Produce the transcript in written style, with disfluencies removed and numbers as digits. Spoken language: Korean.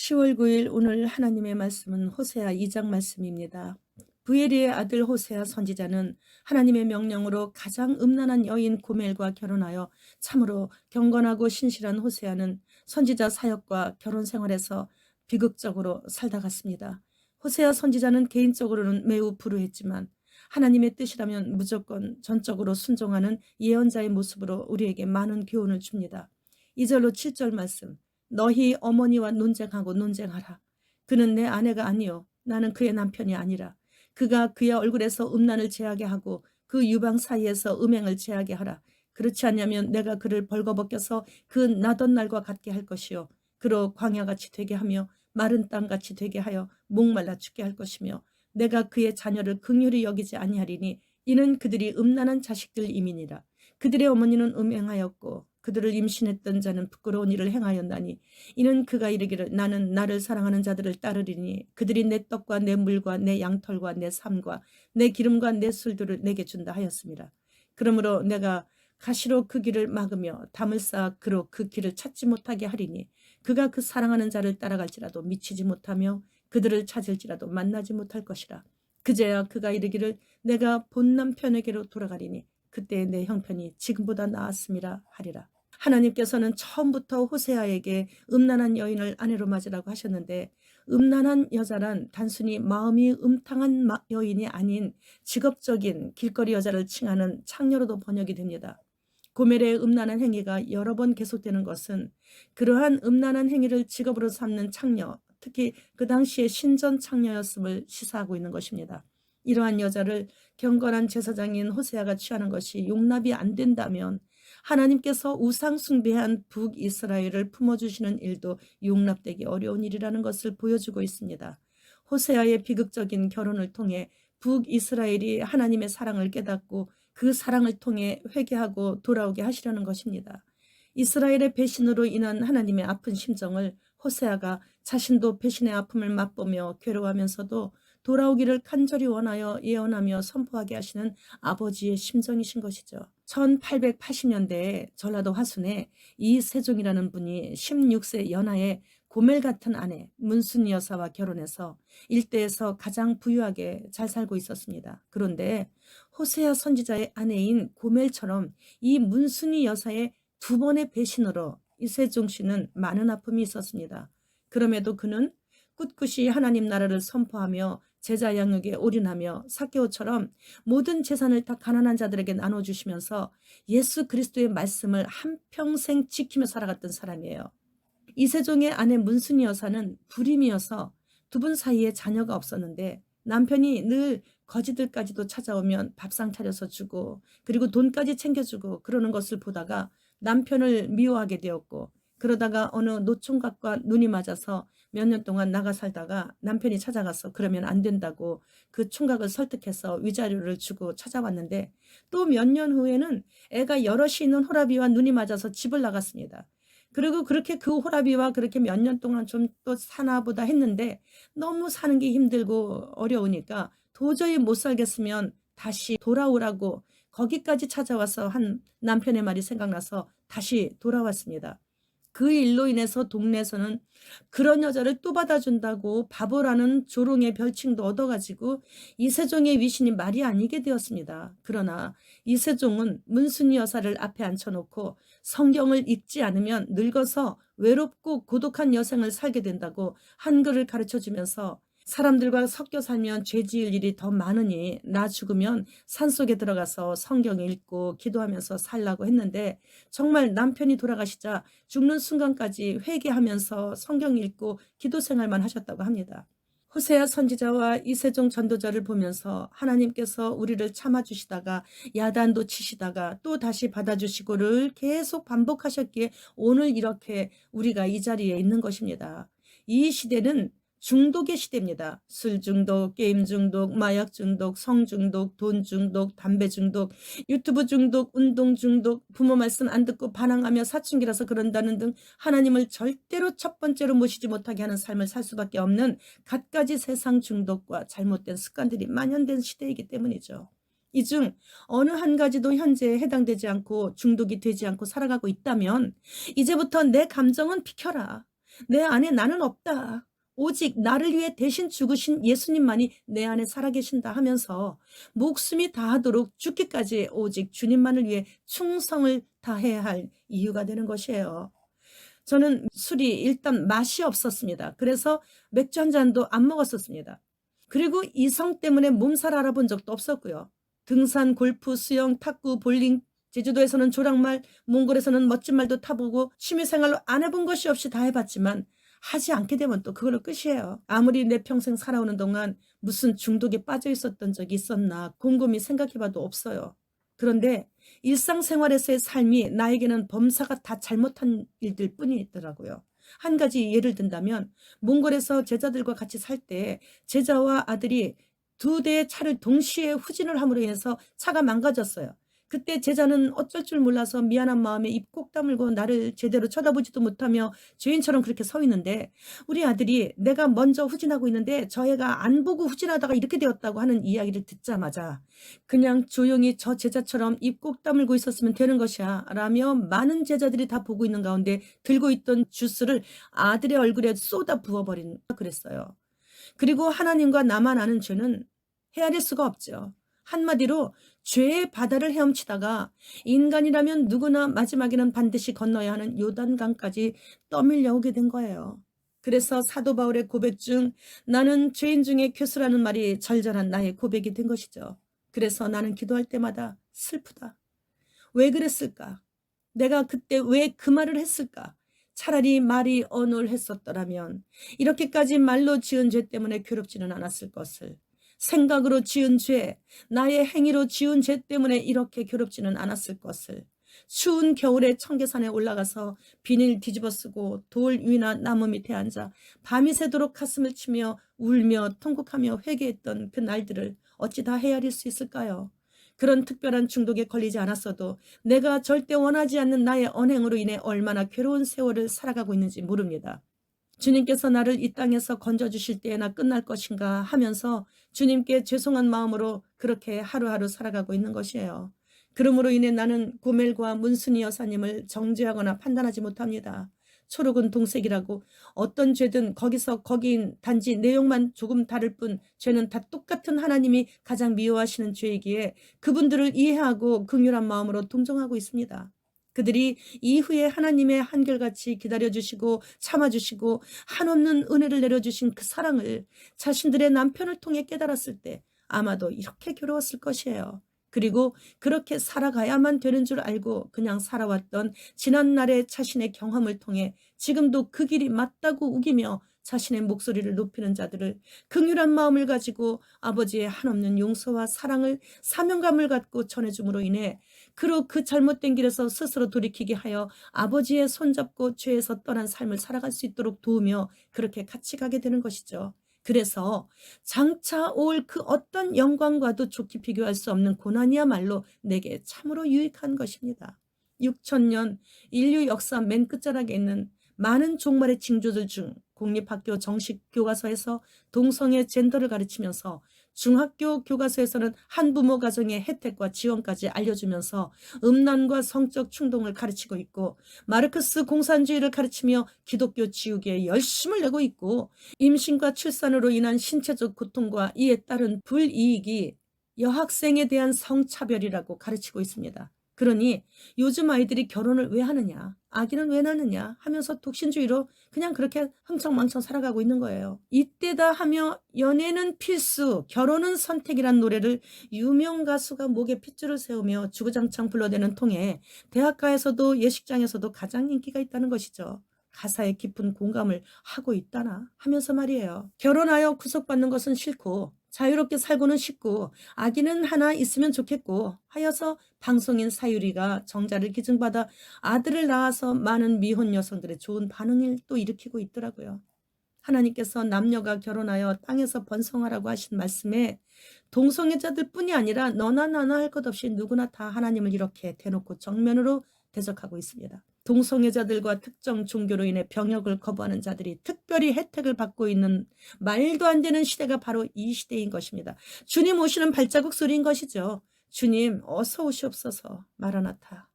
10월 9일 오늘 하나님의 말씀은 호세아 2장 말씀입니다. 부에리의 아들 호세아 선지자는 하나님의 명령으로 가장 음란한 여인 고멜과 결혼하여 참으로 경건하고 신실한 호세아는 선지자 사역과 결혼 생활에서 비극적으로 살다 갔습니다. 호세아 선지자는 개인적으로는 매우 불우했지만 하나님의 뜻이라면 무조건 전적으로 순종하는 예언자의 모습으로 우리에게 많은 교훈을 줍니다. 2절로 7절 말씀. 너희 어머니와 논쟁하고 논쟁하라. 그는 내 아내가 아니요 나는 그의 남편이 아니라 그가 그의 얼굴에서 음란을 제하게 하고 그 유방 사이에서 음행을 제하게 하라. 그렇지 않냐면 내가 그를 벌거벗겨서 그 나던 날과 같게 할 것이요 그로 광야같이 되게 하며 마른 땅같이 되게 하여 목말라 죽게 할 것이며 내가 그의 자녀를 긍휼히 여기지 아니하리니 이는 그들이 음란한 자식들임이니라. 그들의 어머니는 음행하였고 그들을 임신했던 자는 부끄러운 일을 행하였나니 이는 그가 이르기를 나는 나를 사랑하는 자들을 따르리니 그들이 내 떡과 내 물과 내 양털과 내 삶과 내 기름과 내 술들을 내게 준다 하였습니다. 그러므로 내가 가시로 그 길을 막으며 담을 쌓아 그로 그 길을 찾지 못하게 하리니 그가 그 사랑하는 자를 따라갈지라도 미치지 못하며 그들을 찾을지라도 만나지 못할 것이라. 그제야 그가 이르기를 내가 본 남편에게로 돌아가리니 그때 내 형편이 지금보다 나았음이라 하리라. 하나님께서는 처음부터 호세아에게 음란한 여인을 아내로 맞으라고 하셨는데 음란한 여자란 단순히 마음이 음탕한 여인이 아닌 직업적인 길거리 여자를 칭하는 창녀로도 번역이 됩니다. 고멜의 음란한 행위가 여러 번 계속되는 것은 그러한 음란한 행위를 직업으로 삼는 창녀, 특히 그 당시에 신전 창녀였음을 시사하고 있는 것입니다. 이러한 여자를 경건한 제사장인 호세아가 취하는 것이 용납이 안 된다면 하나님께서 우상 숭배한 북이스라엘을 품어주시는 일도 용납되기 어려운 일이라는 것을 보여주고 있습니다. 호세아의 비극적인 결혼을 통해 북이스라엘이 하나님의 사랑을 깨닫고 그 사랑을 통해 회개하고 돌아오게 하시려는 것입니다. 이스라엘의 배신으로 인한 하나님의 아픈 심정을 호세아가 자신도 배신의 아픔을 맛보며 괴로워하면서도 돌아오기를 간절히 원하여 예언하며 선포하게 하시는 아버지의 심정이신 것이죠. 1880년대에 전라도 화순에 이세종이라는 분이 16세 연하의 고멜 같은 아내 문순이 여사와 결혼해서 일대에서 가장 부유하게 잘 살고 있었습니다. 그런데 호세아 선지자의 아내인 고멜처럼 이 문순이 여사의 두 번의 배신으로 이세종 씨는 많은 아픔이 있었습니다. 그럼에도 그는 꿋꿋이 하나님 나라를 선포하며 제자 양육에 올인하며 삭개오처럼 모든 재산을 다 가난한 자들에게 나눠주시면서 예수 그리스도의 말씀을 한평생 지키며 살아갔던 사람이에요. 이세종의 아내 문순이 여사는 불임이어서 두 분 사이에 자녀가 없었는데 남편이 늘 거지들까지도 찾아오면 밥상 차려서 주고 그리고 돈까지 챙겨주고 그러는 것을 보다가 남편을 미워하게 되었고 그러다가 어느 노총각과 눈이 맞아서 몇 년 동안 나가 살다가 남편이 찾아가서 그러면 안 된다고 그 총각을 설득해서 위자료를 주고 찾아왔는데 또 몇 년 후에는 애가 여럿이 있는 호라비와 눈이 맞아서 집을 나갔습니다. 그리고 그렇게 그 호라비와 그렇게 몇 년 동안 좀 또 사나 보다 했는데 너무 사는 게 힘들고 어려우니까 도저히 못 살겠으면 다시 돌아오라고 거기까지 찾아와서 한 남편의 말이 생각나서 다시 돌아왔습니다. 그 일로 인해서 동네에서는 그런 여자를 또 받아준다고 바보라는 조롱의 별칭도 얻어가지고 이세종의 위신이 말이 아니게 되었습니다. 그러나 이세종은 문순이 여사를 앞에 앉혀놓고 성경을 읽지 않으면 늙어서 외롭고 고독한 여생을 살게 된다고 한글을 가르쳐주면서 사람들과 섞여 살면 죄 지을 일이 더 많으니 나 죽으면 산속에 들어가서 성경 읽고 기도하면서 살라고 했는데 정말 남편이 돌아가시자 죽는 순간까지 회개하면서 성경 읽고 기도 생활만 하셨다고 합니다. 호세아 선지자와 이세종 전도자를 보면서 하나님께서 우리를 참아주시다가 야단도 치시다가 또 다시 받아주시고를 계속 반복하셨기에 오늘 이렇게 우리가 이 자리에 있는 것입니다. 이 시대는 중독의 시대입니다. 술 중독, 게임 중독, 마약 중독, 성 중독, 돈 중독, 담배 중독, 유튜브 중독, 운동 중독, 부모 말씀 안 듣고 반항하며 사춘기라서 그런다는 등 하나님을 절대로 첫 번째로 모시지 못하게 하는 삶을 살 수밖에 없는 갖가지 세상 중독과 잘못된 습관들이 만연된 시대이기 때문이죠. 이 중 어느 한 가지도 현재에 해당되지 않고 중독이 되지 않고 살아가고 있다면 이제부터 내 감정은 비켜라. 내 안에 나는 없다. 오직 나를 위해 대신 죽으신 예수님만이 내 안에 살아계신다 하면서 목숨이 다하도록 죽기까지 오직 주님만을 위해 충성을 다해야 할 이유가 되는 것이에요. 저는 술이 일단 맛이 없었습니다. 그래서 맥주 한 잔도 안 먹었었습니다. 그리고 이성 때문에 몸살 알아본 적도 없었고요. 등산, 골프, 수영, 탁구, 볼링, 제주도에서는 조랑말, 몽골에서는 멋진 말도 타보고 취미생활로 안 해본 것이 없이 다 해봤지만 하지 않게 되면 또 그걸로 끝이에요. 아무리 내 평생 살아오는 동안 무슨 중독에 빠져 있었던 적이 있었나 곰곰이 생각해봐도 없어요. 그런데 일상생활에서의 삶이 나에게는 범사가 다 잘못한 일들 뿐이더라고요. 한 가지 예를 든다면 몽골에서 제자들과 같이 살 때 제자와 아들이 두 대의 차를 동시에 후진을 함으로 인해서 차가 망가졌어요. 그때 제자는 어쩔 줄 몰라서 미안한 마음에 입 꼭 다물고 나를 제대로 쳐다보지도 못하며 죄인처럼 그렇게 서 있는데 우리 아들이 내가 먼저 후진하고 있는데 저 애가 안 보고 후진하다가 이렇게 되었다고 하는 이야기를 듣자마자 그냥 조용히 저 제자처럼 입 꼭 다물고 있었으면 되는 것이야 라며 많은 제자들이 다 보고 있는 가운데 들고 있던 주스를 아들의 얼굴에 쏟아 부어버린 그랬어요. 그리고 하나님과 나만 아는 죄는 헤아릴 수가 없죠. 한마디로 죄의 바다를 헤엄치다가 인간이라면 누구나 마지막에는 반드시 건너야 하는 요단강까지 떠밀려오게 된 거예요. 그래서 사도 바울의 고백 중 나는 죄인 중에 괴수라는 말이 절절한 나의 고백이 된 것이죠. 그래서 나는 기도할 때마다 슬프다. 왜 그랬을까? 내가 그때 왜 그 말을 했을까? 차라리 말이 언홀했었더라면 이렇게까지 말로 지은 죄 때문에 괴롭지는 않았을 것을. 생각으로 지은 죄, 나의 행위로 지은 죄 때문에 이렇게 괴롭지는 않았을 것을. 추운 겨울에 청계산에 올라가서 비닐 뒤집어 쓰고 돌 위나 나무 밑에 앉아 밤이 새도록 가슴을 치며 울며 통곡하며 회개했던 그 날들을 어찌 다 헤아릴 수 있을까요? 그런 특별한 중독에 걸리지 않았어도 내가 절대 원하지 않는 나의 언행으로 인해 얼마나 괴로운 세월을 살아가고 있는지 모릅니다. 주님께서 나를 이 땅에서 건져주실 때에나 끝날 것인가 하면서 주님께 죄송한 마음으로 그렇게 하루하루 살아가고 있는 것이에요. 그러므로 인해 나는 고멜과 문순이 여사님을 정죄하거나 판단하지 못합니다. 초록은 동색이라고 어떤 죄든 거기서 거기인 단지 내용만 조금 다를 뿐 죄는 다 똑같은 하나님이 가장 미워하시는 죄이기에 그분들을 이해하고 긍휼한 마음으로 동정하고 있습니다. 그들이 이후에 하나님의 한결같이 기다려주시고 참아주시고 한없는 은혜를 내려주신 그 사랑을 자신들의 남편을 통해 깨달았을 때 아마도 이렇게 괴로웠을 것이에요. 그리고 그렇게 살아가야만 되는 줄 알고 그냥 살아왔던 지난날의 자신의 경험을 통해 지금도 그 길이 맞다고 우기며 자신의 목소리를 높이는 자들을 긍휼한 마음을 가지고 아버지의 한없는 용서와 사랑을 사명감을 갖고 전해줌으로 인해 그로 그 잘못된 길에서 스스로 돌이키게 하여 아버지의 손잡고 죄에서 떠난 삶을 살아갈 수 있도록 도우며 그렇게 같이 가게 되는 것이죠. 그래서 장차 올 그 어떤 영광과도 좋게 비교할 수 없는 고난이야말로 내게 참으로 유익한 것입니다. 6,000년 인류 역사 맨 끝자락에 있는 많은 종말의 징조들 중 공립학교 정식 교과서에서 동성애 젠더를 가르치면서 중학교 교과서에서는 한부모 가정의 혜택과 지원까지 알려주면서 음란과 성적 충동을 가르치고 있고 마르크스 공산주의를 가르치며 기독교 지우개에 열심을 내고 있고 임신과 출산으로 인한 신체적 고통과 이에 따른 불이익이 여학생에 대한 성차별이라고 가르치고 있습니다. 그러니 요즘 아이들이 결혼을 왜 하느냐, 아기는 왜 낳느냐 하면서 독신주의로 그냥 그렇게 흥청망청 살아가고 있는 거예요. 이때다 하며 연애는 필수, 결혼은 선택이란 노래를 유명 가수가 목에 핏줄을 세우며 주구장창 불러대는 통에 대학가에서도 예식장에서도 가장 인기가 있다는 것이죠. 가사에 깊은 공감을 하고 있다나 하면서 말이에요. 결혼하여 구속받는 것은 싫고 자유롭게 살고는 싶고 아기는 하나 있으면 좋겠고 하여서 방송인 사유리가 정자를 기증받아 아들을 낳아서 많은 미혼 여성들의 좋은 반응을 또 일으키고 있더라고요. 하나님께서 남녀가 결혼하여 땅에서 번성하라고 하신 말씀에 동성애자들 뿐이 아니라 너나 나나 할 것 없이 누구나 다 하나님을 이렇게 대놓고 정면으로 대적하고 있습니다. 동성애자들과 특정 종교로 인해 병역을 거부하는 자들이 특별히 혜택을 받고 있는 말도 안 되는 시대가 바로 이 시대인 것입니다. 주님 오시는 발자국 소리인 것이죠. 주님 어서 오시옵소서. 마라나타.